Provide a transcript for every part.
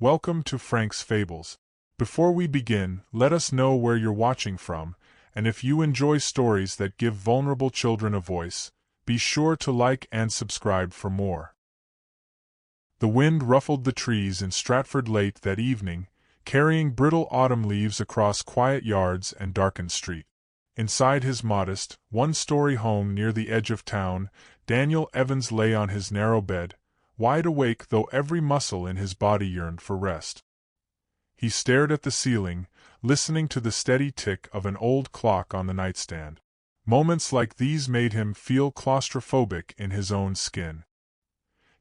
Welcome to Frank's Fables. Before we begin, let us know where you're watching from, and if you enjoy stories that give vulnerable children a voice, be sure to like and subscribe for more. The wind ruffled the trees in Stratford late that evening, carrying brittle autumn leaves across quiet yards and darkened street. Inside his modest, one-story home near the edge of town, Daniel Evans lay on his narrow bed, wide awake though every muscle in his body yearned for rest. He stared at the ceiling, listening to the steady tick of an old clock on the nightstand. Moments like these made him feel claustrophobic in his own skin.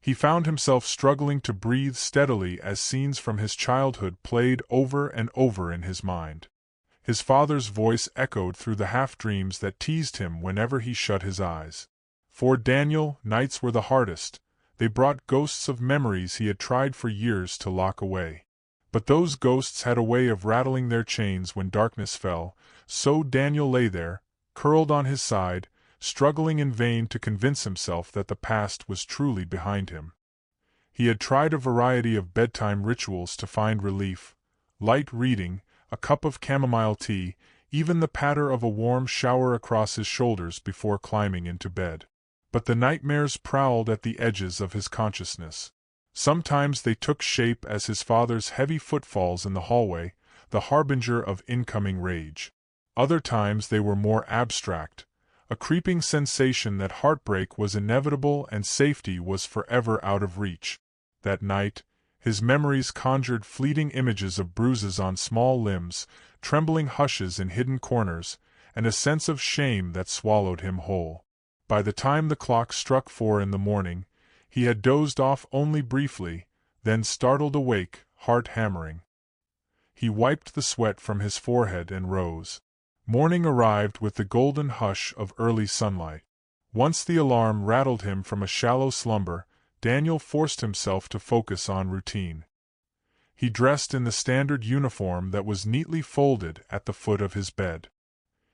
He found himself struggling to breathe steadily as scenes from his childhood played over and over in his mind. His father's voice echoed through the half-dreams that teased him whenever he shut his eyes. For Daniel, nights were the hardest. They brought ghosts of memories he had tried for years to lock away. But those ghosts had a way of rattling their chains when darkness fell, so Daniel lay there, curled on his side, struggling in vain to convince himself that the past was truly behind him. He had tried a variety of bedtime rituals to find relief: light reading, a cup of chamomile tea, even the patter of a warm shower across his shoulders before climbing into bed. But the nightmares prowled at the edges of his consciousness. Sometimes they took shape as his father's heavy footfalls in the hallway, the harbinger of incoming rage. Other times they were more abstract, a creeping sensation that heartbreak was inevitable and safety was forever out of reach. That night, his memories conjured fleeting images of bruises on small limbs, trembling hushes in hidden corners, and a sense of shame that swallowed him whole. By the time the clock struck 4 in the morning, he had dozed off only briefly, then startled awake, heart hammering. He wiped the sweat from his forehead and rose. Morning arrived with the golden hush of early sunlight. Once the alarm rattled him from a shallow slumber, Daniel forced himself to focus on routine. He dressed in the standard uniform that was neatly folded at the foot of his bed.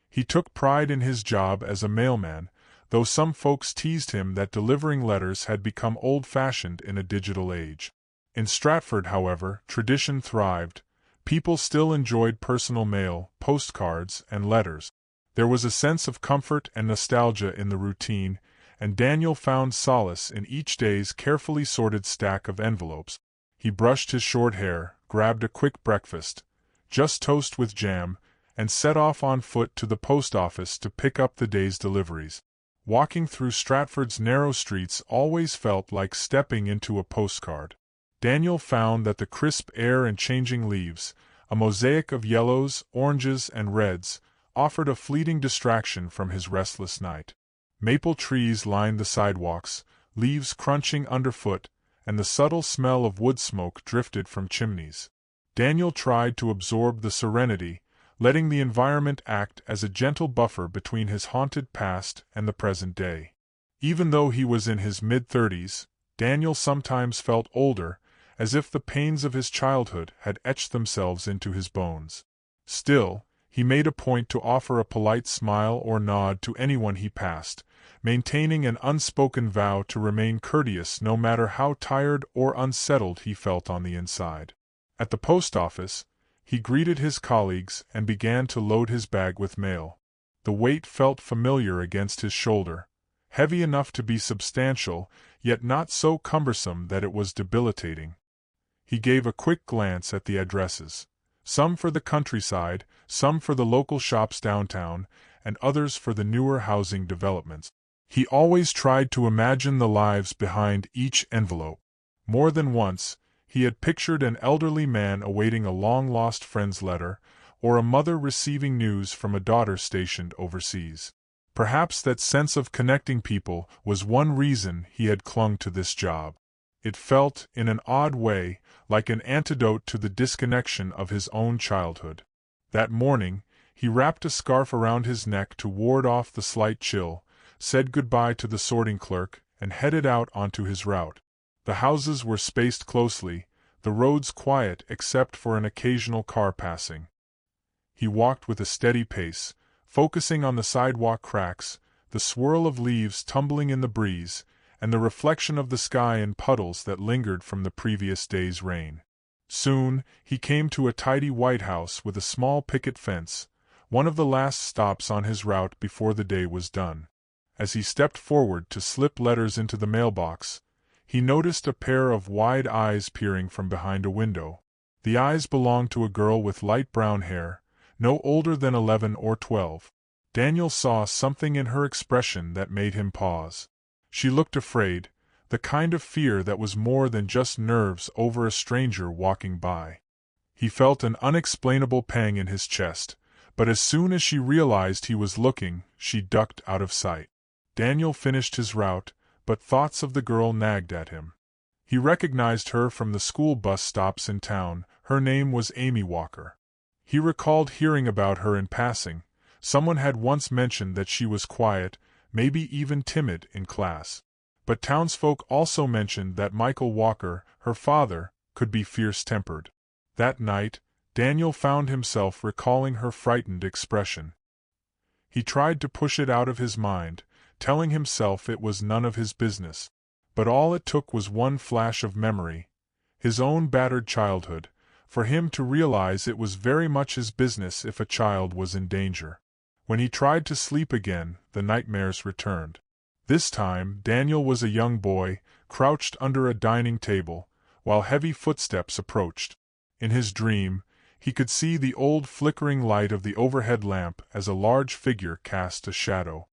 He took pride in his job as a mailman, though some folks teased him that delivering letters had become old-fashioned in a digital age. In Stratford, however, tradition thrived. People still enjoyed personal mail, postcards, and letters. There was a sense of comfort and nostalgia in the routine, and Daniel found solace in each day's carefully sorted stack of envelopes. He brushed his short hair, grabbed a quick breakfast, just toast with jam, and set off on foot to the post office to pick up the day's deliveries. Walking through Stratford's narrow streets always felt like stepping into a postcard. Daniel found that the crisp air and changing leaves, a mosaic of yellows, oranges, and reds, offered a fleeting distraction from his restless night. Maple trees lined the sidewalks, leaves crunching underfoot, and the subtle smell of wood smoke drifted from chimneys. Daniel tried to absorb the serenity, letting the environment act as a gentle buffer between his haunted past and the present day. Even though he was in his mid-30s, Daniel sometimes felt older, as if the pains of his childhood had etched themselves into his bones. Still, he made a point to offer a polite smile or nod to anyone he passed, maintaining an unspoken vow to remain courteous no matter how tired or unsettled he felt on the inside. At the post office, he greeted his colleagues and began to load his bag with mail. The weight felt familiar against his shoulder, heavy enough to be substantial, yet not so cumbersome that it was debilitating. He gave a quick glance at the addresses, some for the countryside, some for the local shops downtown, and others for the newer housing developments. He always tried to imagine the lives behind each envelope. More than once, he had pictured an elderly man awaiting a long-lost friend's letter, or a mother receiving news from a daughter stationed overseas. Perhaps that sense of connecting people was one reason he had clung to this job. It felt, in an odd way, like an antidote to the disconnection of his own childhood. That morning, he wrapped a scarf around his neck to ward off the slight chill, said goodbye to the sorting clerk, and headed out onto his route. The houses were spaced closely, the roads quiet except for an occasional car passing. He walked with a steady pace, focusing on the sidewalk cracks, the swirl of leaves tumbling in the breeze, and the reflection of the sky in puddles that lingered from the previous day's rain. Soon, he came to a tidy white house with a small picket fence, one of the last stops on his route before the day was done. As he stepped forward to slip letters into the mailbox, he noticed a pair of wide eyes peering from behind a window. The eyes belonged to a girl with light brown hair, no older than 11 or 12. Daniel saw something in her expression that made him pause. She looked afraid, the kind of fear that was more than just nerves over a stranger walking by. He felt an unexplainable pang in his chest, but as soon as she realized he was looking, she ducked out of sight. Daniel finished his route, but thoughts of the girl nagged at him. He recognized her from the school bus stops in town. Her name was Amy Walker. He recalled hearing about her in passing. Someone had once mentioned that she was quiet, maybe even timid in class. But townsfolk also mentioned that Michael Walker, her father, could be fierce-tempered. That night, Daniel found himself recalling her frightened expression. He tried to push it out of his mind, telling himself it was none of his business. But all it took was one flash of memory, his own battered childhood, for him to realize it was very much his business if a child was in danger. When he tried to sleep again, the nightmares returned. This time, Daniel was a young boy, crouched under a dining table, while heavy footsteps approached. In his dream, he could see the old flickering light of the overhead lamp as a large figure cast a shadow.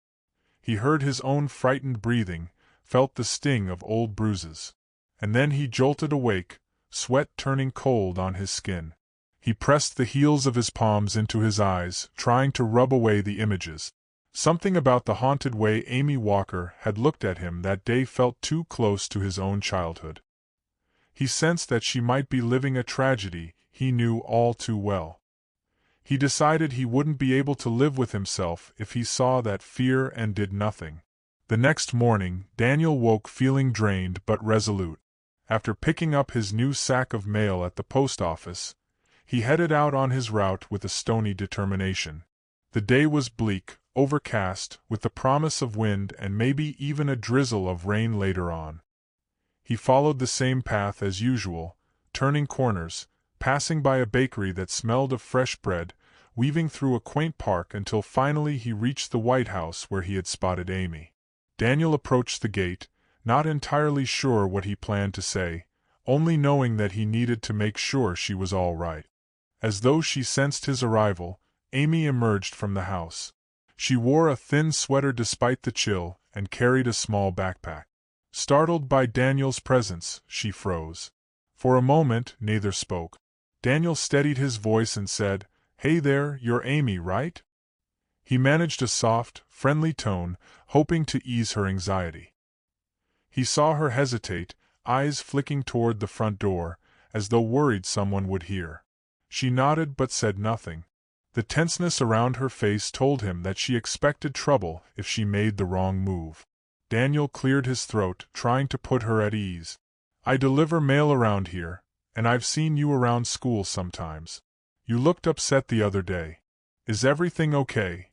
He heard his own frightened breathing, felt the sting of old bruises. And then he jolted awake, sweat turning cold on his skin. He pressed the heels of his palms into his eyes, trying to rub away the images. Something about the haunted way Amy Walker had looked at him that day felt too close to his own childhood. He sensed that she might be living a tragedy he knew all too well. He decided he wouldn't be able to live with himself if he saw that fear and did nothing. The next morning, Daniel woke feeling drained but resolute. After picking up his new sack of mail at the post office, he headed out on his route with a stony determination. The day was bleak, overcast, with the promise of wind and maybe even a drizzle of rain later on. He followed the same path as usual, turning corners, passing by a bakery that smelled of fresh bread, weaving through a quaint park until finally he reached the White House where he had spotted Amy. Daniel approached the gate, not entirely sure what he planned to say, only knowing that he needed to make sure she was all right. As though she sensed his arrival, Amy emerged from the house. She wore a thin sweater despite the chill, and carried a small backpack. Startled by Daniel's presence, she froze. For a moment, neither spoke. Daniel steadied his voice and said, "Hey there, you're Amy, right?" He managed a soft, friendly tone, hoping to ease her anxiety. He saw her hesitate, eyes flicking toward the front door, as though worried someone would hear. She nodded but said nothing. The tenseness around her face told him that she expected trouble if she made the wrong move. Daniel cleared his throat, trying to put her at ease. "I deliver mail around here, and I've seen you around school sometimes. You looked upset the other day. Is everything okay?"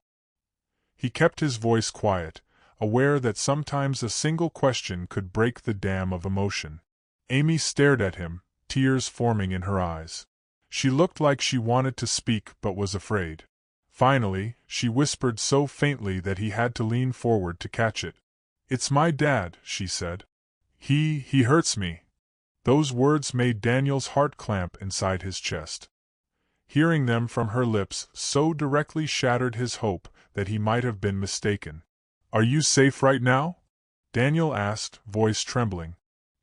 He kept his voice quiet, aware that sometimes a single question could break the dam of emotion. Amy stared at him, tears forming in her eyes. She looked like she wanted to speak but was afraid. Finally, she whispered so faintly that he had to lean forward to catch it. "It's my dad," she said. He hurts me." Those words made Daniel's heart clamp inside his chest. Hearing them from her lips so directly shattered his hope that he might have been mistaken. "Are you safe right now?" Daniel asked, voice trembling.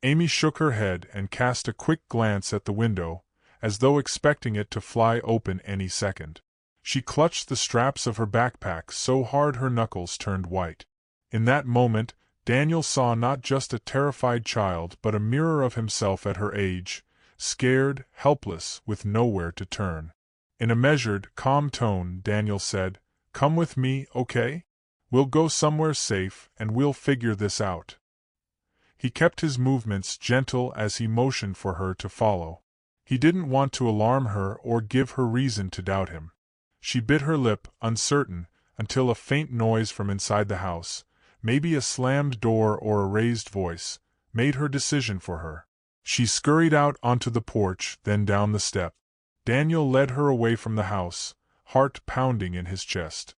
Amy shook her head and cast a quick glance at the window, as though expecting it to fly open any second. She clutched the straps of her backpack so hard her knuckles turned white. In that moment, Daniel saw not just a terrified child but a mirror of himself at her age, scared, helpless, with nowhere to turn. In a measured, calm tone, Daniel said, "Come with me, okay? We'll go somewhere safe, and we'll figure this out." He kept his movements gentle as he motioned for her to follow. He didn't want to alarm her or give her reason to doubt him. She bit her lip, uncertain, until a faint noise from inside the house, maybe a slammed door or a raised voice, made her decision for her. She scurried out onto the porch, then down the step. Daniel led her away from the house, heart pounding in his chest.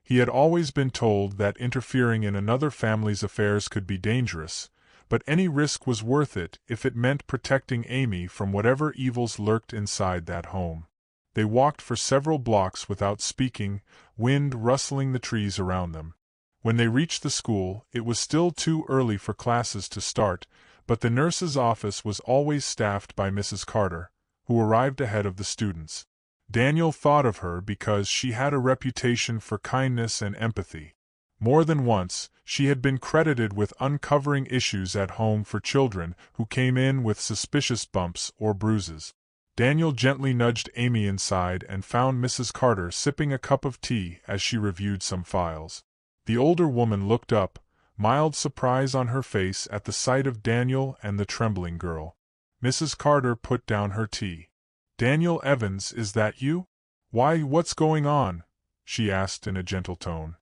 He had always been told that interfering in another family's affairs could be dangerous, but any risk was worth it if it meant protecting Amy from whatever evils lurked inside that home. They walked for several blocks without speaking, wind rustling the trees around them. When they reached the school, it was still too early for classes to start, but the nurse's office was always staffed by Mrs. Carter, who arrived ahead of the students. Daniel thought of her because she had a reputation for kindness and empathy. More than once, she had been credited with uncovering issues at home for children who came in with suspicious bumps or bruises. Daniel gently nudged Amy inside and found Mrs. Carter sipping a cup of tea as she reviewed some files. The older woman looked up, mild surprise on her face at the sight of Daniel and the trembling girl. Mrs. Carter put down her tea. "Daniel Evans, is that you? Why, what's going on?" she asked in a gentle tone.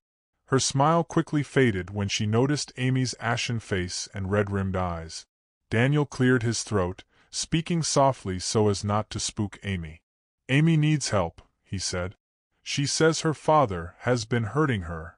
Her smile quickly faded when she noticed Amy's ashen face and red-rimmed eyes. Daniel cleared his throat, speaking softly so as not to spook Amy. "Amy needs help," he said. "She says her father has been hurting her."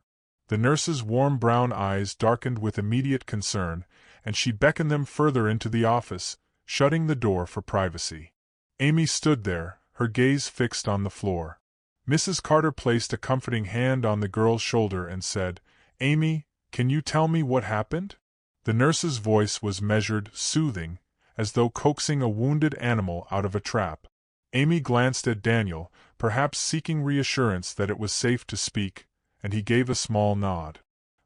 The nurse's warm brown eyes darkened with immediate concern, and she beckoned them further into the office, shutting the door for privacy. Amy stood there, her gaze fixed on the floor. Mrs. Carter placed a comforting hand on the girl's shoulder and said, "Amy, can you tell me what happened?" The nurse's voice was measured, soothing, as though coaxing a wounded animal out of a trap. Amy glanced at Daniel, perhaps seeking reassurance that it was safe to speak, and he gave a small nod.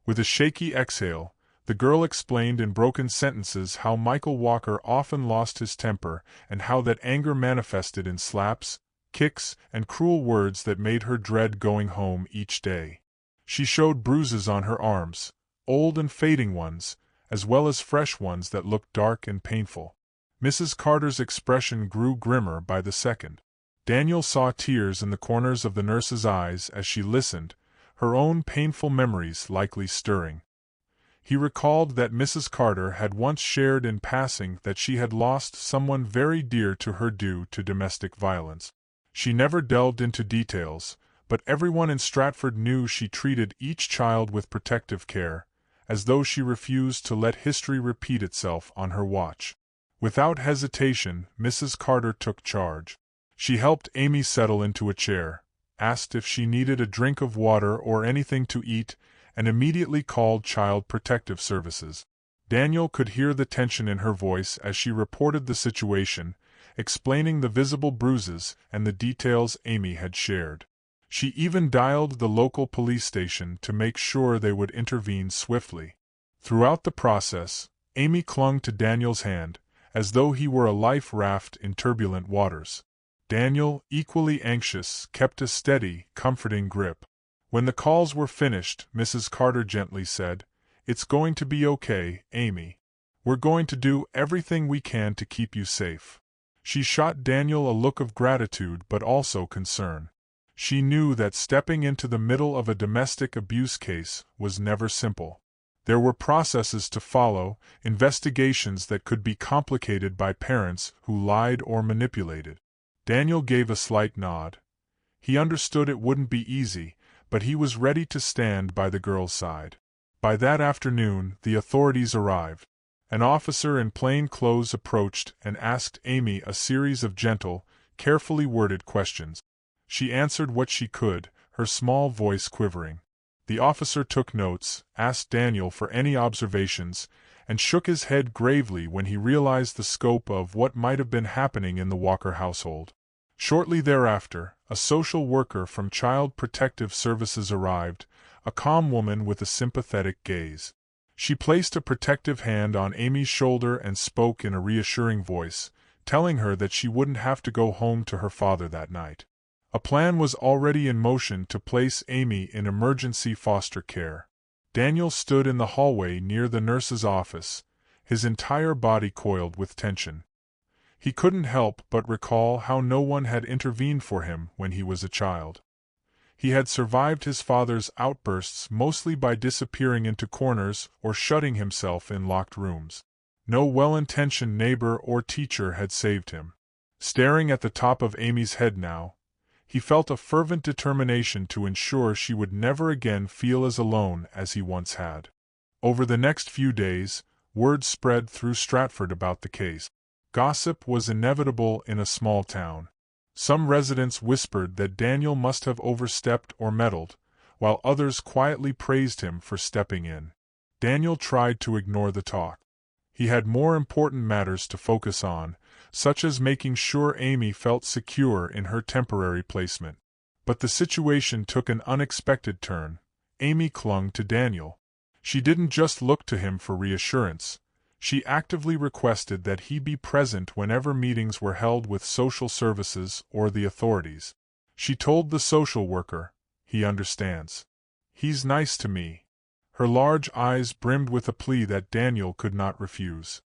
With a shaky exhale, the girl explained in broken sentences how Michael Walker often lost his temper and how that anger manifested in slaps, kicks, and cruel words that made her dread going home each day. She showed bruises on her arms, old and fading ones, as well as fresh ones that looked dark and painful. Mrs. Carter's expression grew grimmer by the second. Daniel saw tears in the corners of the nurse's eyes as she listened, her own painful memories likely stirring. He recalled that Mrs. Carter had once shared in passing that she had lost someone very dear to her due to domestic violence. She never delved into details, but everyone in Stratford knew she treated each child with protective care, as though she refused to let history repeat itself on her watch. Without hesitation, Mrs. Carter took charge. She helped Amy settle into a chair, asked if she needed a drink of water or anything to eat, and immediately called Child Protective Services. Daniel could hear the tension in her voice as she reported the situation, explaining the visible bruises and the details Amy had shared. She even dialed the local police station to make sure they would intervene swiftly. Throughout the process, Amy clung to Daniel's hand, as though he were a life raft in turbulent waters. Daniel, equally anxious, kept a steady, comforting grip. When the calls were finished, Mrs. Carter gently said, "It's going to be okay, Amy. We're going to do everything we can to keep you safe." She shot Daniel a look of gratitude but also concern. She knew that stepping into the middle of a domestic abuse case was never simple. There were processes to follow, investigations that could be complicated by parents who lied or manipulated. Daniel gave a slight nod. He understood it wouldn't be easy, but he was ready to stand by the girl's side. By that afternoon, the authorities arrived. An officer in plain clothes approached and asked Amy a series of gentle, carefully worded questions. She answered what she could, her small voice quivering. The officer took notes, asked Daniel for any observations, and shook his head gravely when he realized the scope of what might have been happening in the Walker household. Shortly thereafter, a social worker from Child Protective Services arrived, a calm woman with a sympathetic gaze. She placed a protective hand on Amy's shoulder and spoke in a reassuring voice, telling her that she wouldn't have to go home to her father that night. A plan was already in motion to place Amy in emergency foster care. Daniel stood in the hallway near the nurse's office, his entire body coiled with tension. He couldn't help but recall how no one had intervened for him when he was a child. He had survived his father's outbursts mostly by disappearing into corners or shutting himself in locked rooms. No well-intentioned neighbor or teacher had saved him. Staring at the top of Amy's head now, he felt a fervent determination to ensure she would never again feel as alone as he once had. Over the next few days, word spread through Stratford about the case. Gossip was inevitable in a small town. Some residents whispered that Daniel must have overstepped or meddled, while others quietly praised him for stepping in. Daniel tried to ignore the talk. He had more important matters to focus on, such as making sure Amy felt secure in her temporary placement. But the situation took an unexpected turn. Amy clung to Daniel. She didn't just look to him for reassurance. She actively requested that he be present whenever meetings were held with social services or the authorities. She told the social worker, "He understands. He's nice to me." Her large eyes brimmed with a plea that Daniel could not refuse.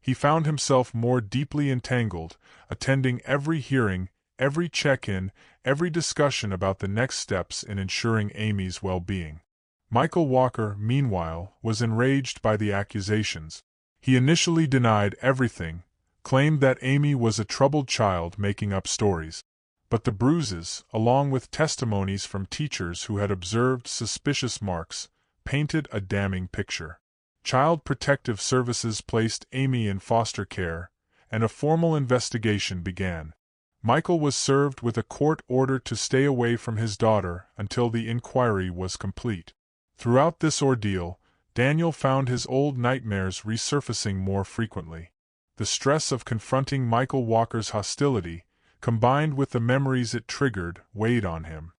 He found himself more deeply entangled, attending every hearing, every check-in, every discussion about the next steps in ensuring Amy's well-being. Michael Walker, meanwhile, was enraged by the accusations. He initially denied everything, claimed that Amy was a troubled child making up stories. But the bruises, along with testimonies from teachers who had observed suspicious marks, painted a damning picture. Child Protective Services placed Amy in foster care, and a formal investigation began. Michael was served with a court order to stay away from his daughter until the inquiry was complete. Throughout this ordeal, Daniel found his old nightmares resurfacing more frequently. The stress of confronting Michael Walker's hostility, combined with the memories it triggered, weighed on him.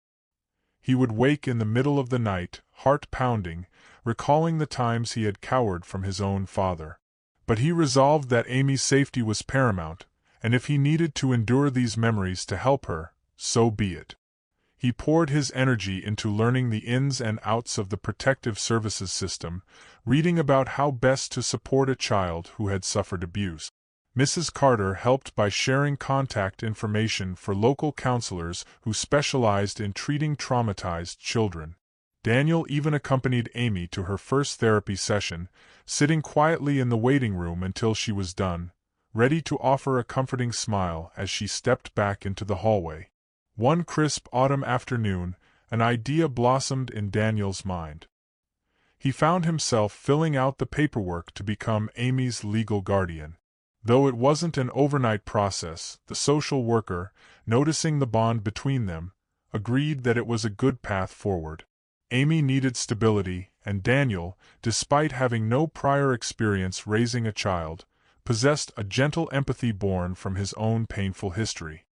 He would wake in the middle of the night, heart pounding, recalling the times he had cowered from his own father. But he resolved that Amy's safety was paramount, and if he needed to endure these memories to help her, so be it. He poured his energy into learning the ins and outs of the protective services system, reading about how best to support a child who had suffered abuse. Mrs. Carter helped by sharing contact information for local counselors who specialized in treating traumatized children. Daniel even accompanied Amy to her first therapy session, sitting quietly in the waiting room until she was done, ready to offer a comforting smile as she stepped back into the hallway. One crisp autumn afternoon, an idea blossomed in Daniel's mind. He found himself filling out the paperwork to become Amy's legal guardian. Though it wasn't an overnight process, the social worker, noticing the bond between them, agreed that it was a good path forward. Amy needed stability, and Daniel, despite having no prior experience raising a child, possessed a gentle empathy born from his own painful history.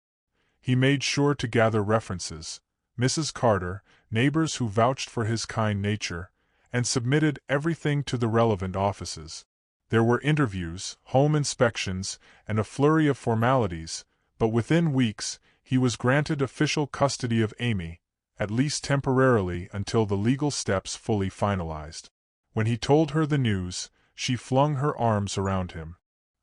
He made sure to gather references, Mrs. Carter, neighbors who vouched for his kind nature, and submitted everything to the relevant offices. There were interviews, home inspections, and a flurry of formalities, but within weeks, he was granted official custody of Amy, at least temporarily until the legal steps fully finalized. When he told her the news, she flung her arms around him.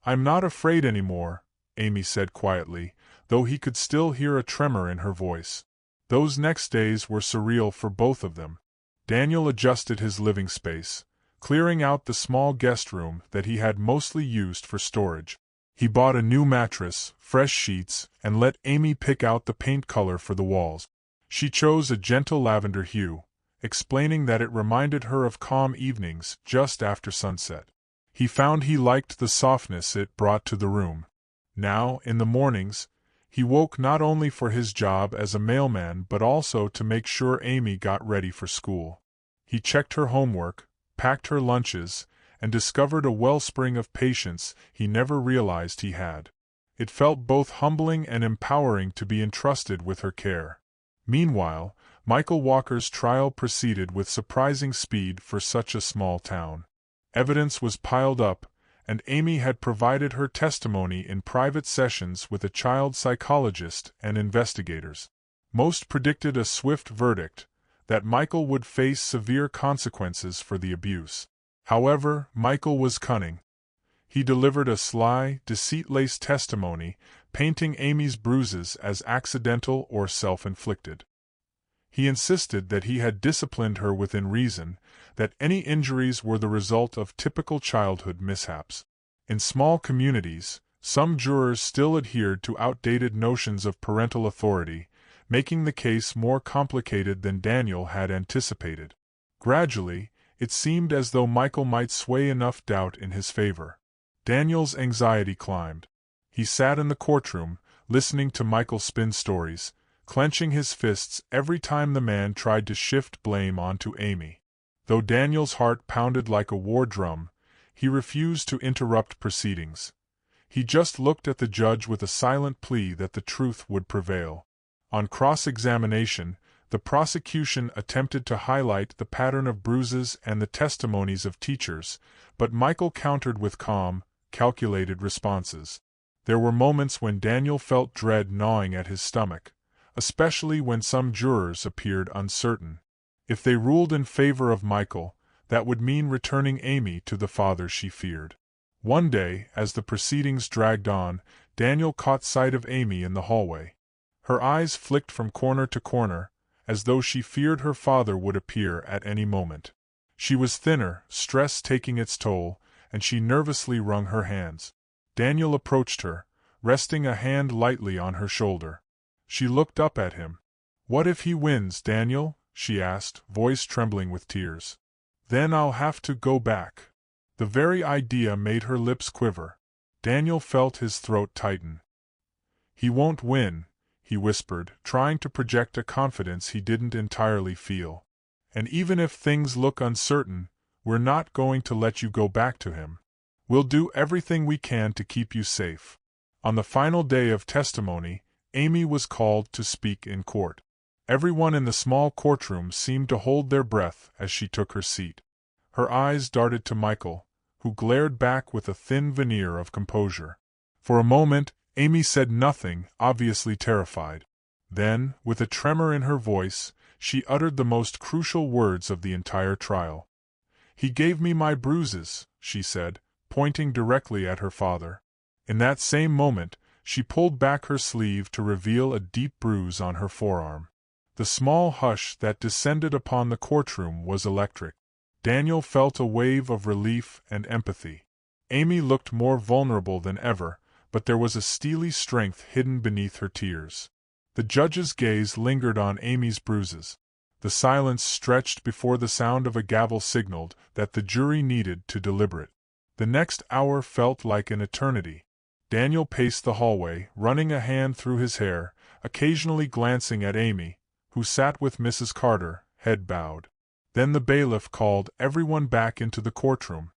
"I'm not afraid anymore," Amy said quietly, though he could still hear a tremor in her voice. Those next days were surreal for both of them. Daniel adjusted his living space, clearing out the small guest room that he had mostly used for storage. He bought a new mattress, fresh sheets, and let Amy pick out the paint color for the walls. She chose a gentle lavender hue, explaining that it reminded her of calm evenings just after sunset. He found he liked the softness it brought to the room. Now, in the mornings, he woke not only for his job as a mailman but also to make sure Amy got ready for school. He checked her homework, packed her lunches, and discovered a wellspring of patience he never realized he had. It felt both humbling and empowering to be entrusted with her care. Meanwhile, Michael Walker's trial proceeded with surprising speed for such a small town. Evidence was piled up, and Amy had provided her testimony in private sessions with a child psychologist and investigators. Most predicted a swift verdict, that Michael would face severe consequences for the abuse. However, Michael was cunning. He delivered a sly, deceit-laced testimony, painting Amy's bruises as accidental or self-inflicted. He insisted that he had disciplined her within reason, that any injuries were the result of typical childhood mishaps. In small communities, some jurors still adhered to outdated notions of parental authority, making the case more complicated than Daniel had anticipated. Gradually, it seemed as though Michael might sway enough doubt in his favor. Daniel's anxiety climbed. He sat in the courtroom, listening to Michael spin stories, clenching his fists every time the man tried to shift blame onto Amy. Though Daniel's heart pounded like a war drum, he refused to interrupt proceedings. He just looked at the judge with a silent plea that the truth would prevail. On cross-examination, the prosecution attempted to highlight the pattern of bruises and the testimonies of teachers, but Michael countered with calm, calculated responses. There were moments when Daniel felt dread gnawing at his stomach, especially when some jurors appeared uncertain. If they ruled in favor of Michael, that would mean returning Amy to the father she feared. One day, as the proceedings dragged on, Daniel caught sight of Amy in the hallway. Her eyes flicked from corner to corner, as though she feared her father would appear at any moment. She was thinner, stress taking its toll, and she nervously wrung her hands. Daniel approached her, resting a hand lightly on her shoulder. She looked up at him. "What if he wins, Daniel?" she asked, voice trembling with tears. "Then I'll have to go back." The very idea made her lips quiver. Daniel felt his throat tighten. "He won't win," he whispered, trying to project a confidence he didn't entirely feel. "And even if things look uncertain, we're not going to let you go back to him. We'll do everything we can to keep you safe." On the final day of testimony, Amy was called to speak in court. Everyone in the small courtroom seemed to hold their breath as she took her seat. Her eyes darted to Michael, who glared back with a thin veneer of composure. For a moment, Amy said nothing, obviously terrified. Then, with a tremor in her voice, she uttered the most crucial words of the entire trial. "He gave me my bruises," she said, pointing directly at her father. In that same moment, she pulled back her sleeve to reveal a deep bruise on her forearm. The small hush that descended upon the courtroom was electric. Daniel felt a wave of relief and empathy. Amy looked more vulnerable than ever, but there was a steely strength hidden beneath her tears. The judge's gaze lingered on Amy's bruises. The silence stretched before the sound of a gavel signaled that the jury needed to deliberate. The next hour felt like an eternity. Daniel paced the hallway, running a hand through his hair, occasionally glancing at Amy, who sat with Mrs. Carter, head bowed. Then the bailiff called everyone back into the courtroom.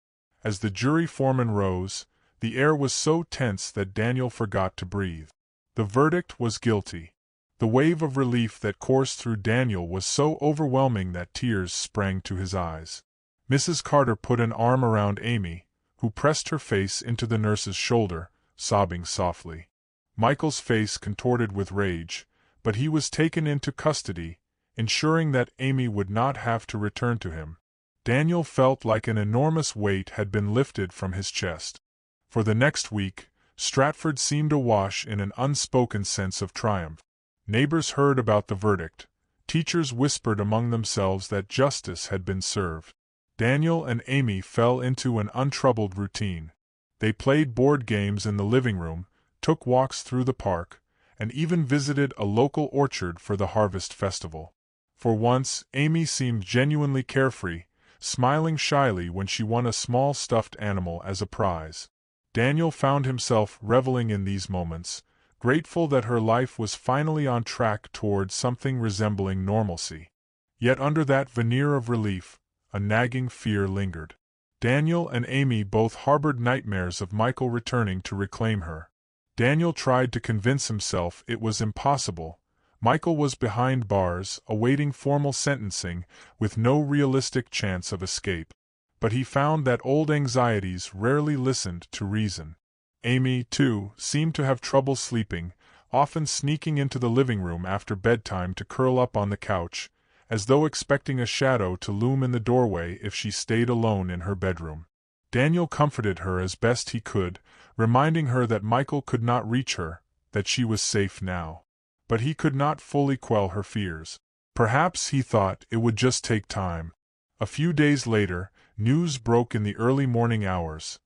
As the jury foreman rose, the air was so tense that Daniel forgot to breathe. The verdict was guilty. The wave of relief that coursed through Daniel was so overwhelming that tears sprang to his eyes. Mrs. Carter put an arm around Amy, who pressed her face into the nurse's shoulder, sobbing softly. Michael's face contorted with rage, but he was taken into custody, ensuring that Amy would not have to return to him. Daniel felt like an enormous weight had been lifted from his chest. For the next week, Stratford seemed awash in an unspoken sense of triumph. Neighbors heard about the verdict. Teachers whispered among themselves that justice had been served. Daniel and Amy fell into an untroubled routine. They played board games in the living room, took walks through the park, and even visited a local orchard for the harvest festival. For once, Amy seemed genuinely carefree, smiling shyly when she won a small stuffed animal as a prize. Daniel found himself reveling in these moments, grateful that her life was finally on track toward something resembling normalcy. Yet under that veneer of relief, a nagging fear lingered. Daniel and Amy both harbored nightmares of Michael returning to reclaim her. Daniel tried to convince himself it was impossible. Michael was behind bars, awaiting formal sentencing, with no realistic chance of escape. But he found that old anxieties rarely listened to reason. Amy, too, seemed to have trouble sleeping, often sneaking into the living room after bedtime to curl up on the couch, as though expecting a shadow to loom in the doorway if she stayed alone in her bedroom. Daniel comforted her as best he could, reminding her that Michael could not reach her, that she was safe now. But he could not fully quell her fears. Perhaps, he thought, it would just take time. A few days later, news broke in the early morning hours.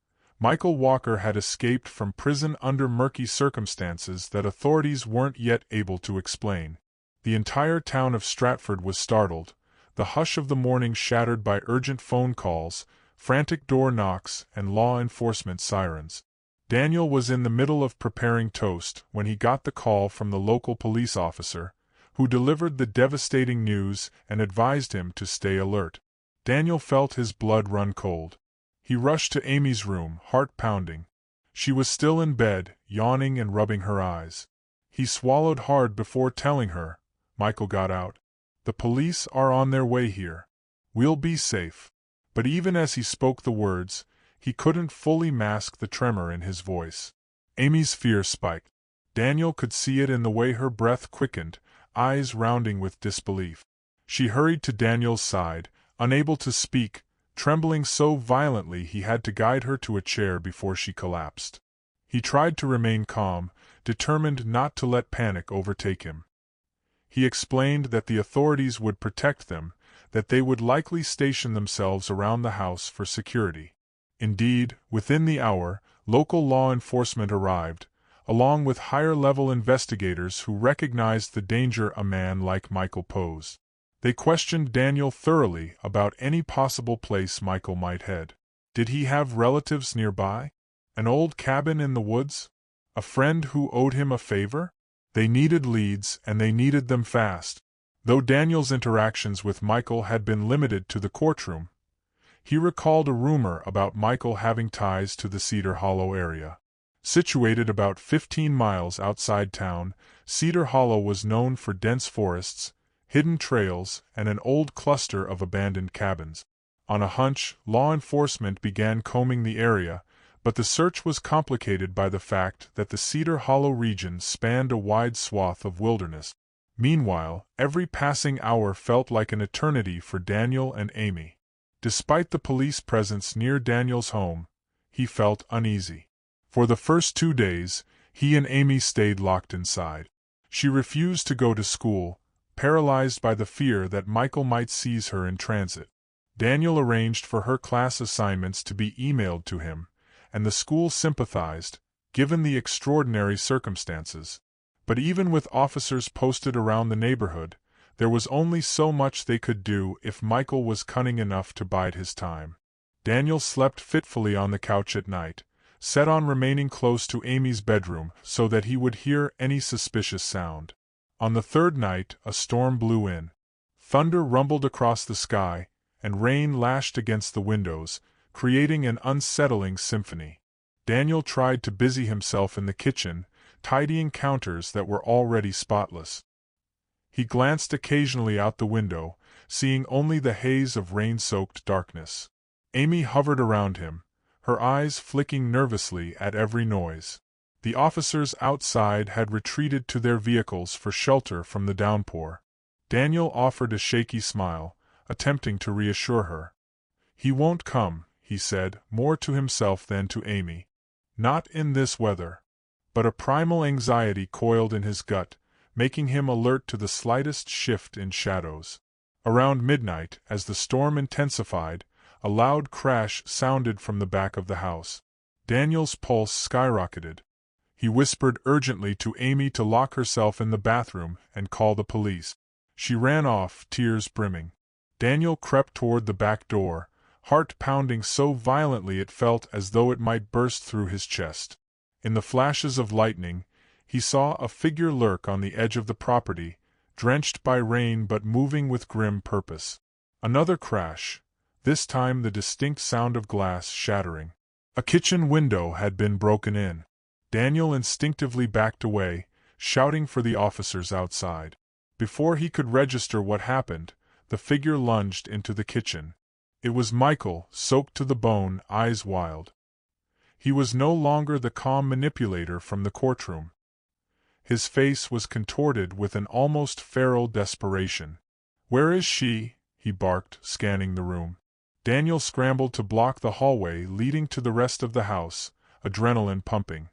Michael Walker had escaped from prison under murky circumstances that authorities weren't yet able to explain. The entire town of Stratford was startled, the hush of the morning shattered by urgent phone calls, frantic door knocks, and law enforcement sirens. Daniel was in the middle of preparing toast when he got the call from the local police officer, who delivered the devastating news and advised him to stay alert. Daniel felt his blood run cold. He rushed to Amy's room, heart pounding. She was still in bed, yawning and rubbing her eyes. He swallowed hard before telling her, "Michael got out. The police are on their way here. We'll be safe." But even as he spoke the words, he couldn't fully mask the tremor in his voice. Amy's fear spiked. Daniel could see it in the way her breath quickened, eyes rounding with disbelief. She hurried to Daniel's side, unable to speak, trembling so violently he had to guide her to a chair before she collapsed. He tried to remain calm, determined not to let panic overtake him. He explained that the authorities would protect them, that they would likely station themselves around the house for security. Indeed, within the hour, local law enforcement arrived, along with higher-level investigators who recognized the danger a man like Michael posed. They questioned Daniel thoroughly about any possible place Michael might head. Did he have relatives nearby? An old cabin in the woods? A friend who owed him a favor? They needed leads, and they needed them fast. Though Daniel's interactions with Michael had been limited to the courtroom, he recalled a rumor about Michael having ties to the Cedar Hollow area. Situated about 15 miles outside town, Cedar Hollow was known for dense forests, hidden trails, and an old cluster of abandoned cabins. On a hunch, law enforcement began combing the area, but the search was complicated by the fact that the Cedar Hollow region spanned a wide swath of wilderness. Meanwhile, every passing hour felt like an eternity for Daniel and Amy. Despite the police presence near Daniel's home, he felt uneasy. For the first 2 days, he and Amy stayed locked inside. She refused to go to school, paralyzed by the fear that Michael might seize her in transit. Daniel arranged for her class assignments to be emailed to him, and the school sympathized, given the extraordinary circumstances. But even with officers posted around the neighborhood, there was only so much they could do if Michael was cunning enough to bide his time. Daniel slept fitfully on the couch at night, set on remaining close to Amy's bedroom so that he would hear any suspicious sound. On the third night, a storm blew in. Thunder rumbled across the sky, and rain lashed against the windows, creating an unsettling symphony. Daniel tried to busy himself in the kitchen, tidying counters that were already spotless. He glanced occasionally out the window, seeing only the haze of rain-soaked darkness. Amy hovered around him, her eyes flicking nervously at every noise. The officers outside had retreated to their vehicles for shelter from the downpour. Daniel offered a shaky smile, attempting to reassure her. "He won't come," he said, more to himself than to Amy. "Not in this weather." But a primal anxiety coiled in his gut, making him alert to the slightest shift in shadows. Around midnight, as the storm intensified, a loud crash sounded from the back of the house. Daniel's pulse skyrocketed. He whispered urgently to Amy to lock herself in the bathroom and call the police. She ran off, tears brimming. Daniel crept toward the back door, heart pounding so violently it felt as though it might burst through his chest. In the flashes of lightning, he saw a figure lurk on the edge of the property, drenched by rain but moving with grim purpose. Another crash, this time the distinct sound of glass shattering. A kitchen window had been broken in. Daniel instinctively backed away, shouting for the officers outside. Before he could register what happened, the figure lunged into the kitchen. It was Michael, soaked to the bone, eyes wild. He was no longer the calm manipulator from the courtroom. His face was contorted with an almost feral desperation. "Where is she?" he barked, scanning the room. Daniel scrambled to block the hallway leading to the rest of the house, adrenaline pumping.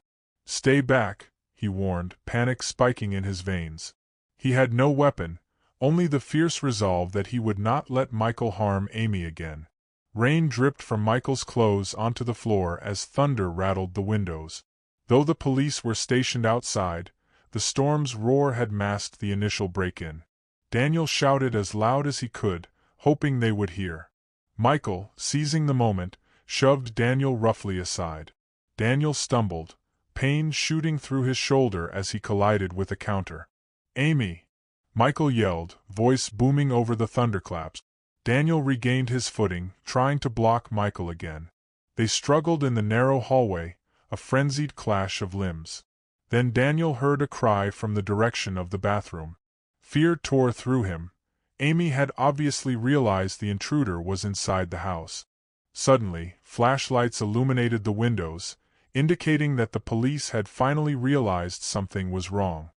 "Stay back," he warned, panic spiking in his veins. He had no weapon, only the fierce resolve that he would not let Michael harm Amy again. Rain dripped from Michael's clothes onto the floor as thunder rattled the windows. Though the police were stationed outside, the storm's roar had masked the initial break-in. Daniel shouted as loud as he could, hoping they would hear. Michael, seizing the moment, shoved Daniel roughly aside. Daniel stumbled, pain shooting through his shoulder as he collided with a counter. "Amy!" Michael yelled, voice booming over the thunderclaps. Daniel regained his footing, trying to block Michael again. They struggled in the narrow hallway, a frenzied clash of limbs. Then Daniel heard a cry from the direction of the bathroom. Fear tore through him. Amy had obviously realized the intruder was inside the house. Suddenly, flashlights illuminated the windows, indicating that the police had finally realized something was wrong.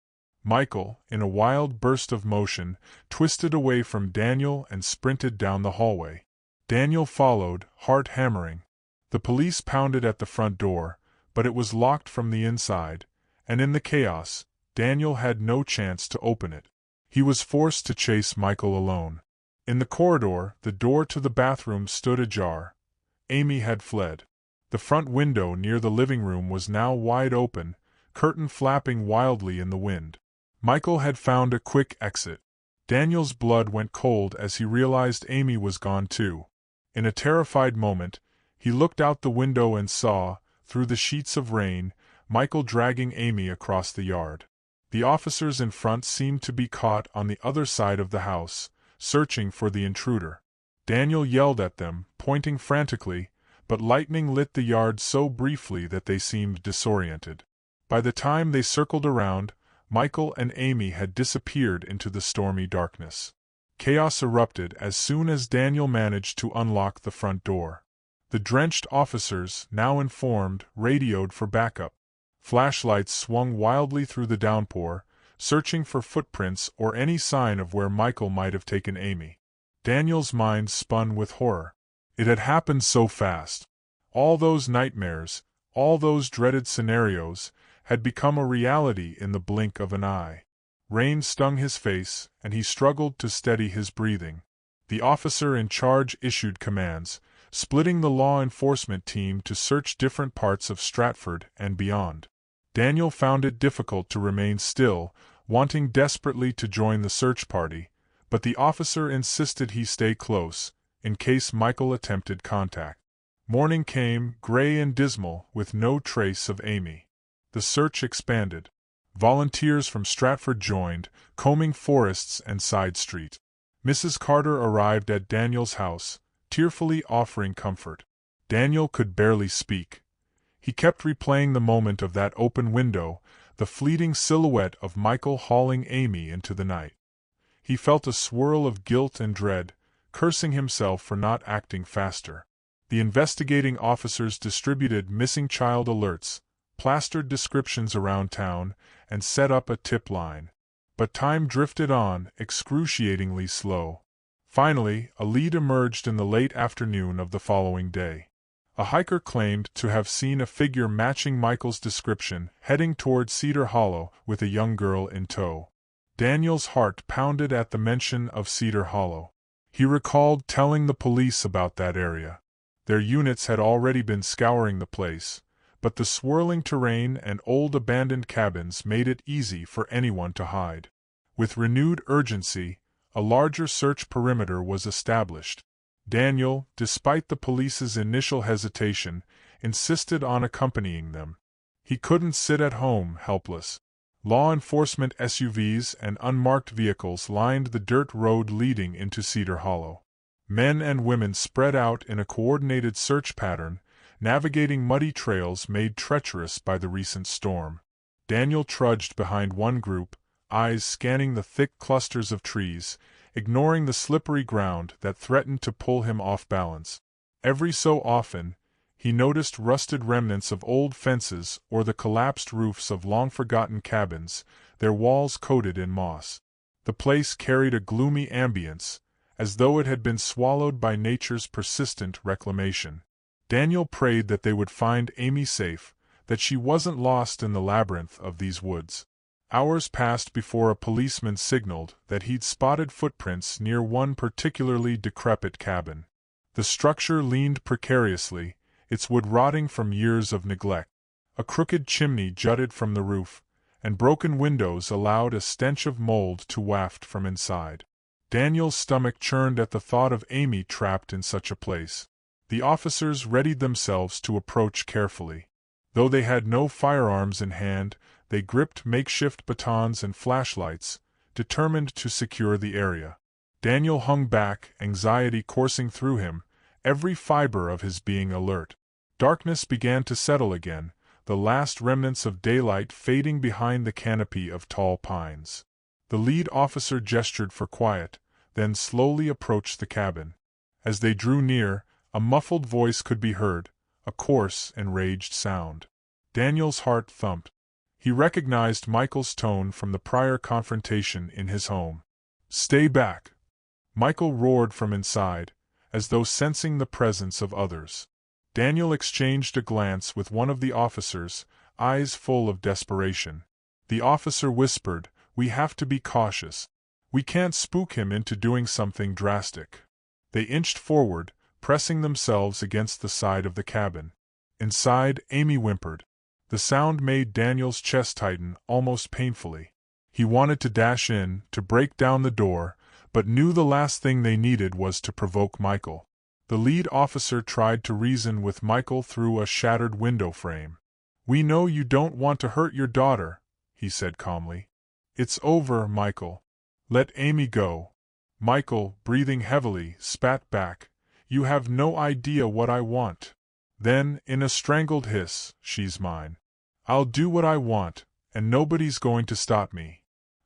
Michael, in a wild burst of motion, twisted away from Daniel and sprinted down the hallway. Daniel followed, heart hammering. The police pounded at the front door, but it was locked from the inside, and in the chaos, Daniel had no chance to open it. He was forced to chase Michael alone. In the corridor, the door to the bathroom stood ajar. Amy had fled. The front window near the living room was now wide open, curtain flapping wildly in the wind. Michael had found a quick exit. Daniel's blood went cold as he realized Amy was gone too. In a terrified moment, he looked out the window and saw, through the sheets of rain, Michael dragging Amy across the yard. The officers in front seemed to be caught on the other side of the house, searching for the intruder. Daniel yelled at them, pointing frantically, but lightning lit the yard so briefly that they seemed disoriented. By the time they circled around, Michael and Amy had disappeared into the stormy darkness. Chaos erupted as soon as Daniel managed to unlock the front door. The drenched officers, now informed, radioed for backup. Flashlights swung wildly through the downpour, searching for footprints or any sign of where Michael might have taken Amy. Daniel's mind spun with horror. It had happened so fast. All those nightmares, all those dreaded scenarios, had become a reality in the blink of an eye. Rain stung his face, and he struggled to steady his breathing. The officer in charge issued commands, splitting the law enforcement team to search different parts of Stratford and beyond. Daniel found it difficult to remain still, wanting desperately to join the search party, but the officer insisted he stay close, in case Michael attempted contact. Morning came, gray and dismal, with no trace of Amy. The search expanded. Volunteers from Stratford joined, combing forests and side streets. Mrs. Carter arrived at Daniel's house, tearfully offering comfort. Daniel could barely speak. He kept replaying the moment of that open window, the fleeting silhouette of Michael hauling Amy into the night. He felt a swirl of guilt and dread, cursing himself for not acting faster. The investigating officers distributed missing child alerts, plastered descriptions around town, and set up a tip line. But time drifted on, excruciatingly slow. Finally, a lead emerged in the late afternoon of the following day. A hiker claimed to have seen a figure matching Michael's description heading toward Cedar Hollow with a young girl in tow. Daniel's heart pounded at the mention of Cedar Hollow. He recalled telling the police about that area. Their units had already been scouring the place, but the swirling terrain and old abandoned cabins made it easy for anyone to hide. With renewed urgency, a larger search perimeter was established. Daniel, despite the police's initial hesitation, insisted on accompanying them. He couldn't sit at home, helpless. Law enforcement SUVs and unmarked vehicles lined the dirt road leading into Cedar Hollow. Men and women spread out in a coordinated search pattern, navigating muddy trails made treacherous by the recent storm. Daniel trudged behind one group, eyes scanning the thick clusters of trees, ignoring the slippery ground that threatened to pull him off balance. Every so often, he noticed rusted remnants of old fences or the collapsed roofs of long-forgotten cabins, their walls coated in moss. The place carried a gloomy ambience, as though it had been swallowed by nature's persistent reclamation. Daniel prayed that they would find Amy safe, that she wasn't lost in the labyrinth of these woods. Hours passed before a policeman signaled that he'd spotted footprints near one particularly decrepit cabin. The structure leaned precariously, its wood rotting from years of neglect. A crooked chimney jutted from the roof, and broken windows allowed a stench of mold to waft from inside. Daniel's stomach churned at the thought of Amy trapped in such a place. The officers readied themselves to approach carefully. Though they had no firearms in hand, they gripped makeshift batons and flashlights, determined to secure the area. Daniel hung back, anxiety coursing through him, every fiber of his being alert. Darkness began to settle again, the last remnants of daylight fading behind the canopy of tall pines. The lead officer gestured for quiet, then slowly approached the cabin. As they drew near, a muffled voice could be heard, a coarse, enraged sound. Daniel's heart thumped. He recognized Michael's tone from the prior confrontation in his home. "Stay back!" Michael roared from inside, as though sensing the presence of others. Daniel exchanged a glance with one of the officers, eyes full of desperation. The officer whispered, "We have to be cautious. We can't spook him into doing something drastic." They inched forward, pressing themselves against the side of the cabin. Inside, Amy whimpered. The sound made Daniel's chest tighten almost painfully. He wanted to dash in, to break down the door, but knew the last thing they needed was to provoke Michael. The lead officer tried to reason with Michael through a shattered window frame. "We know you don't want to hurt your daughter," he said calmly. "It's over, Michael. Let Amy go." Michael, breathing heavily, spat back, "You have no idea what I want." Then, in a strangled hiss, "She's mine. I'll do what I want, and nobody's going to stop me."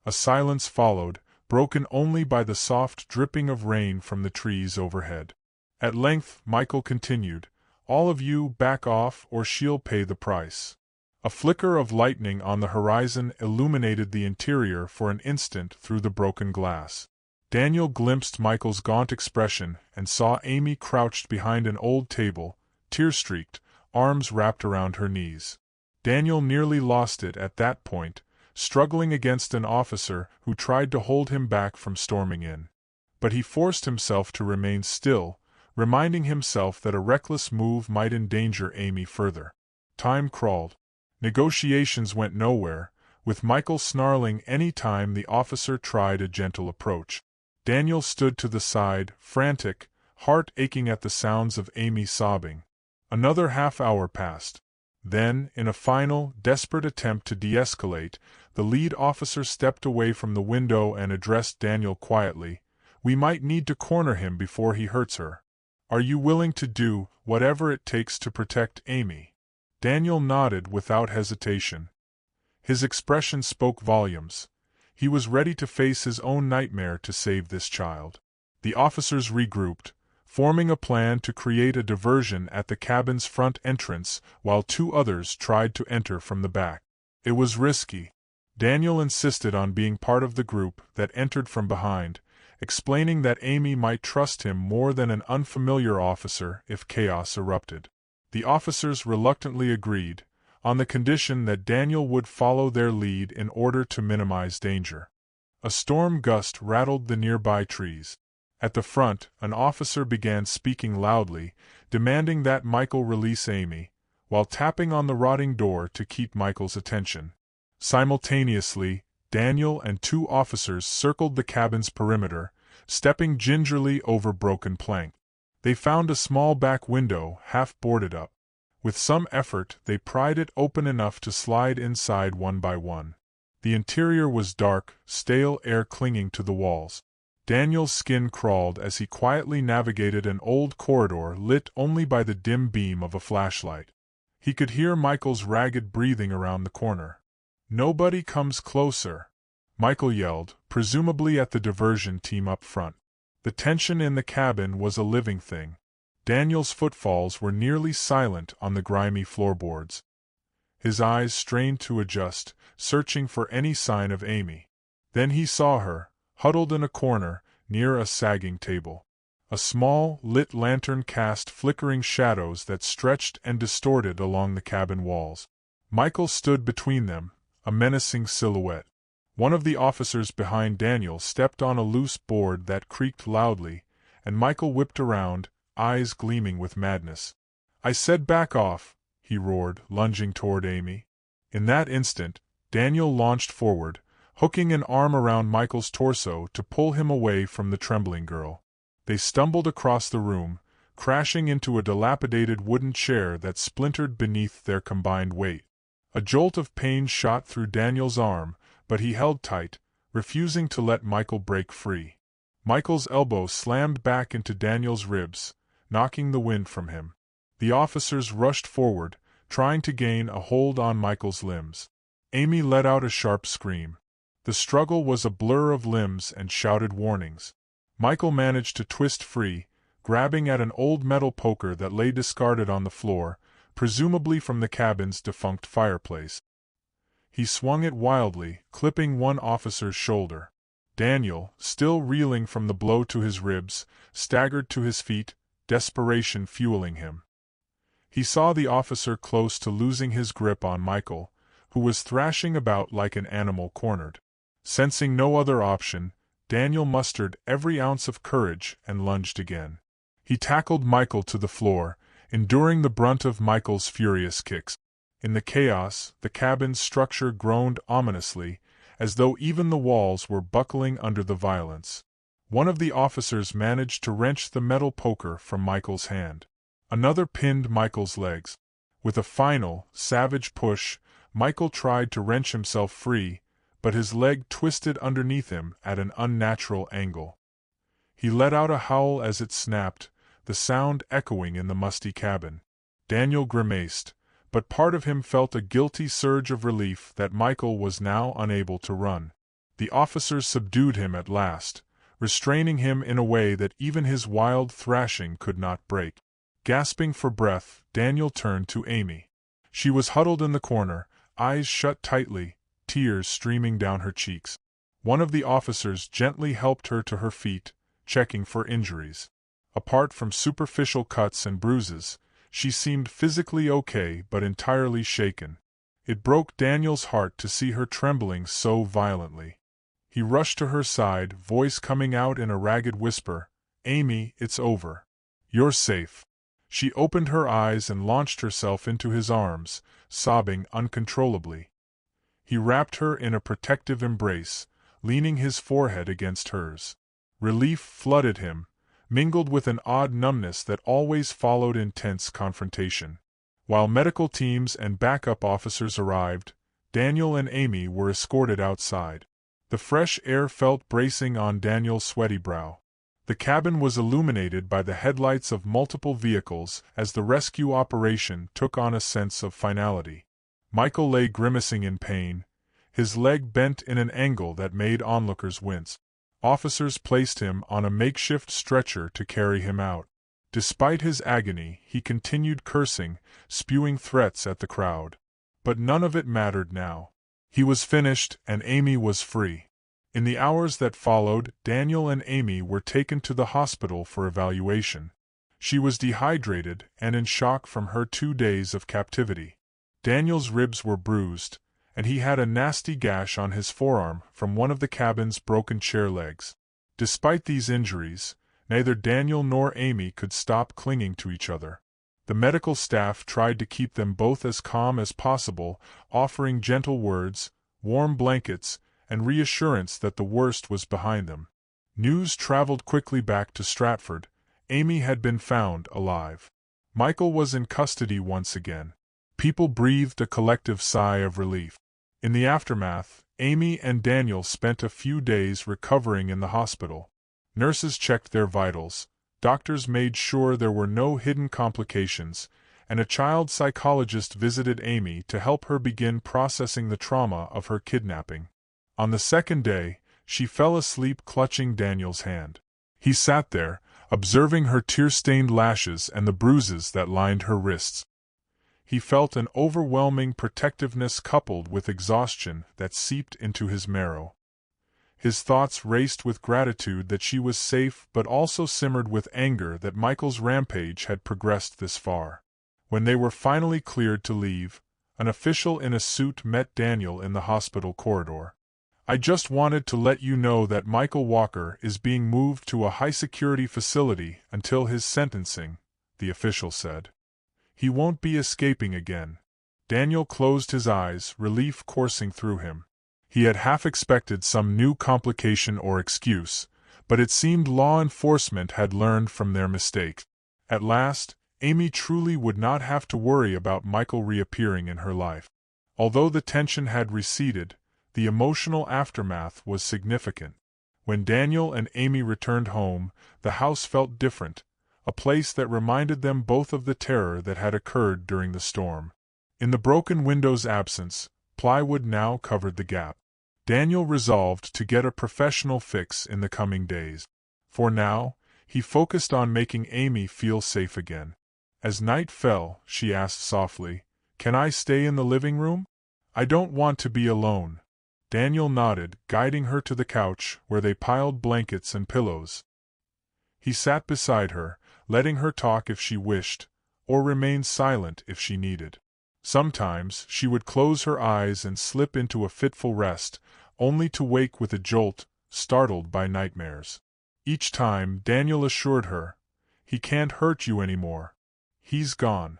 A silence followed, broken only by the soft dripping of rain from the trees overhead. At length, Michael continued, "All of you back off or she'll pay the price." A flicker of lightning on the horizon illuminated the interior for an instant through the broken glass. Daniel glimpsed Michael's gaunt expression and saw Amy crouched behind an old table, tear-streaked, arms wrapped around her knees. Daniel nearly lost it at that point, struggling against an officer who tried to hold him back from storming in. But he forced himself to remain still, reminding himself that a reckless move might endanger Amy further. Time crawled. Negotiations went nowhere, with Michael snarling any time the officer tried a gentle approach. Daniel stood to the side, frantic, heart aching at the sounds of Amy sobbing. Another half-hour passed. Then, in a final, desperate attempt to de-escalate, the lead officer stepped away from the window and addressed Daniel quietly. "We might need to corner him before he hurts her. Are you willing to do whatever it takes to protect Amy?" Daniel nodded without hesitation. His expression spoke volumes. He was ready to face his own nightmare to save this child. The officers regrouped, forming a plan to create a diversion at the cabin's front entrance while two others tried to enter from the back. It was risky. Daniel insisted on being part of the group that entered from behind, explaining that Amy might trust him more than an unfamiliar officer if chaos erupted. The officers reluctantly agreed, on the condition that Daniel would follow their lead in order to minimize danger. A storm gust rattled the nearby trees. At the front, an officer began speaking loudly, demanding that Michael release Amy, while tapping on the rotting door to keep Michael's attention. Simultaneously, Daniel and two officers circled the cabin's perimeter, stepping gingerly over broken plank. They found a small back window, half boarded up. With some effort, they pried it open enough to slide inside one by one. The interior was dark, stale air clinging to the walls. Daniel's skin crawled as he quietly navigated an old corridor lit only by the dim beam of a flashlight. He could hear Michael's ragged breathing around the corner. "Nobody comes closer," Michael yelled, presumably at the diversion team up front. The tension in the cabin was a living thing. Daniel's footfalls were nearly silent on the grimy floorboards. His eyes strained to adjust, searching for any sign of Amy. Then he saw her, huddled in a corner, near a sagging table. A small, lit lantern cast flickering shadows that stretched and distorted along the cabin walls. Michael stood between them, a menacing silhouette. One of the officers behind Daniel stepped on a loose board that creaked loudly, and Michael whipped around, eyes gleaming with madness. "I said back off," he roared, lunging toward Amy. In that instant, Daniel launched forward, hooking an arm around Michael's torso to pull him away from the trembling girl. They stumbled across the room, crashing into a dilapidated wooden chair that splintered beneath their combined weight. A jolt of pain shot through Daniel's arm, but he held tight, refusing to let Michael break free. Michael's elbow slammed back into Daniel's ribs, knocking the wind from him. The officers rushed forward, trying to gain a hold on Michael's limbs. Amy let out a sharp scream. The struggle was a blur of limbs and shouted warnings. Michael managed to twist free, grabbing at an old metal poker that lay discarded on the floor, presumably from the cabin's defunct fireplace. He swung it wildly, clipping one officer's shoulder. Daniel, still reeling from the blow to his ribs, staggered to his feet, desperation fueling him. He saw the officer close to losing his grip on Michael, who was thrashing about like an animal cornered. Sensing no other option, Daniel mustered every ounce of courage and lunged again. He tackled Michael to the floor, enduring the brunt of Michael's furious kicks. In the chaos, the cabin's structure groaned ominously, as though even the walls were buckling under the violence. One of the officers managed to wrench the metal poker from Michael's hand. Another pinned Michael's legs. With a final, savage push, Michael tried to wrench himself free, but his leg twisted underneath him at an unnatural angle. He let out a howl as it snapped, the sound echoing in the musty cabin. Daniel grimaced, but part of him felt a guilty surge of relief that Michael was now unable to run. The officers subdued him at last, restraining him in a way that even his wild thrashing could not break. Gasping for breath, Daniel turned to Amy. She was huddled in the corner, eyes shut tightly, tears streaming down her cheeks. One of the officers gently helped her to her feet, checking for injuries. Apart from superficial cuts and bruises, she seemed physically okay but entirely shaken. It broke Daniel's heart to see her trembling so violently. He rushed to her side, voice coming out in a ragged whisper, "Amy, it's over. You're safe." She opened her eyes and launched herself into his arms, sobbing uncontrollably. He wrapped her in a protective embrace, leaning his forehead against hers. Relief flooded him, mingled with an odd numbness that always followed intense confrontation. While medical teams and backup officers arrived, Daniel and Amy were escorted outside. The fresh air felt bracing on Daniel's sweaty brow. The cabin was illuminated by the headlights of multiple vehicles as the rescue operation took on a sense of finality. Michael lay grimacing in pain, his leg bent in an angle that made onlookers wince. Officers placed him on a makeshift stretcher to carry him out. Despite his agony, he continued cursing, spewing threats at the crowd. But none of it mattered now. He was finished, and Amy was free. In the hours that followed, Daniel and Amy were taken to the hospital for evaluation. She was dehydrated and in shock from her 2 days of captivity. Daniel's ribs were bruised, and he had a nasty gash on his forearm from one of the cabin's broken chair legs. Despite these injuries, neither Daniel nor Amy could stop clinging to each other. The medical staff tried to keep them both as calm as possible, offering gentle words, warm blankets, and reassurance that the worst was behind them. News traveled quickly back to Stratford. Amy had been found alive. Michael was in custody once again. People breathed a collective sigh of relief. In the aftermath, Amy and Daniel spent a few days recovering in the hospital. Nurses checked their vitals, doctors made sure there were no hidden complications, and a child psychologist visited Amy to help her begin processing the trauma of her kidnapping. On the second day, she fell asleep clutching Daniel's hand. He sat there, observing her tear-stained lashes and the bruises that lined her wrists. He felt an overwhelming protectiveness coupled with exhaustion that seeped into his marrow. His thoughts raced with gratitude that she was safe but also simmered with anger that Michael's rampage had progressed this far. When they were finally cleared to leave, an official in a suit met Daniel in the hospital corridor. I just wanted to let you know that Michael Walker is being moved to a high-security facility until his sentencing," the official said. "He won't be escaping again." Daniel closed his eyes, relief coursing through him. He had half expected some new complication or excuse, but it seemed law enforcement had learned from their mistake. At last, Amy truly would not have to worry about Michael reappearing in her life. Although the tension had receded, the emotional aftermath was significant. When Daniel and Amy returned home, the house felt different, a place that reminded them both of the terror that had occurred during the storm. In the broken window's absence, plywood now covered the gap. Daniel resolved to get a professional fix in the coming days. For now, he focused on making Amy feel safe again. As night fell, she asked softly, "Can I stay in the living room? I don't want to be alone." Daniel nodded, guiding her to the couch, where they piled blankets and pillows. He sat beside her, letting her talk if she wished, or remain silent if she needed. Sometimes she would close her eyes and slip into a fitful rest, only to wake with a jolt, startled by nightmares. Each time, Daniel assured her, "He can't hurt you anymore. He's gone."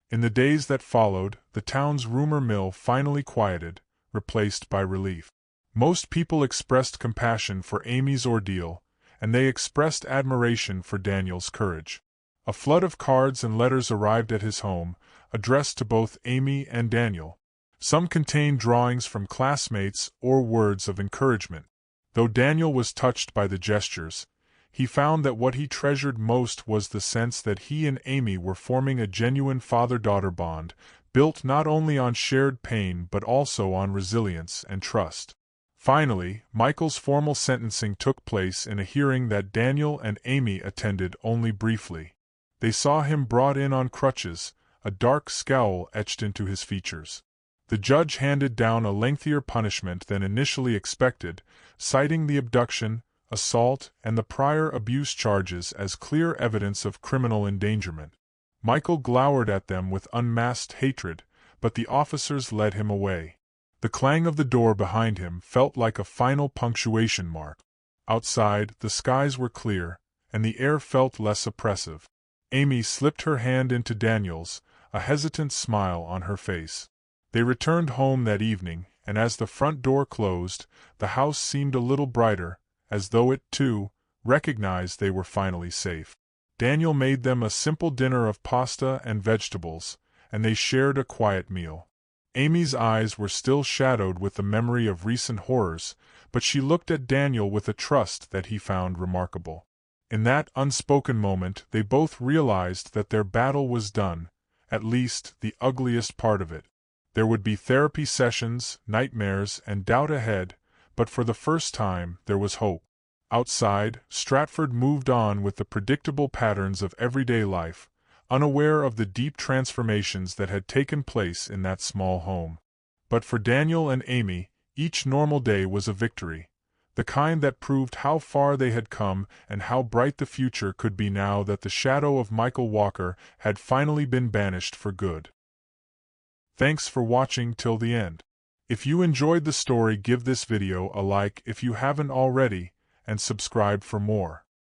In the days that followed, the town's rumor mill finally quieted, replaced by relief. Most people expressed compassion for Amy's ordeal, and they expressed admiration for Daniel's courage. A flood of cards and letters arrived at his home, addressed to both Amy and Daniel. Some contained drawings from classmates or words of encouragement. Though Daniel was touched by the gestures, he found that what he treasured most was the sense that he and Amy were forming a genuine father-daughter bond, built not only on shared pain but also on resilience and trust. Finally, Michael's formal sentencing took place in a hearing that Daniel and Amy attended only briefly. They saw him brought in on crutches, a dark scowl etched into his features. The judge handed down a lengthier punishment than initially expected, citing the abduction, assault, and the prior abuse charges as clear evidence of criminal endangerment. Michael glowered at them with unmasked hatred, but the officers led him away. The clang of the door behind him felt like a final punctuation mark. Outside, the skies were clear, and the air felt less oppressive. Amy slipped her hand into Daniel's, a hesitant smile on her face. They returned home that evening, and as the front door closed, the house seemed a little brighter, as though it, too, recognized they were finally safe. Daniel made them a simple dinner of pasta and vegetables, and they shared a quiet meal. Amy's eyes were still shadowed with the memory of recent horrors, but she looked at Daniel with a trust that he found remarkable. In that unspoken moment, they both realized that their battle was done, at least the ugliest part of it. There would be therapy sessions, nightmares, and doubt ahead, but for the first time, there was hope. Outside, Stratford moved on with the predictable patterns of everyday life, unaware of the deep transformations that had taken place in that small home. But for Daniel and Amy, each normal day was a victory, the kind that proved how far they had come and how bright the future could be now that the shadow of Michael Walker had finally been banished for good. Thanks for watching till the end. If you enjoyed the story, give this video a like if you haven't already, and subscribe for more.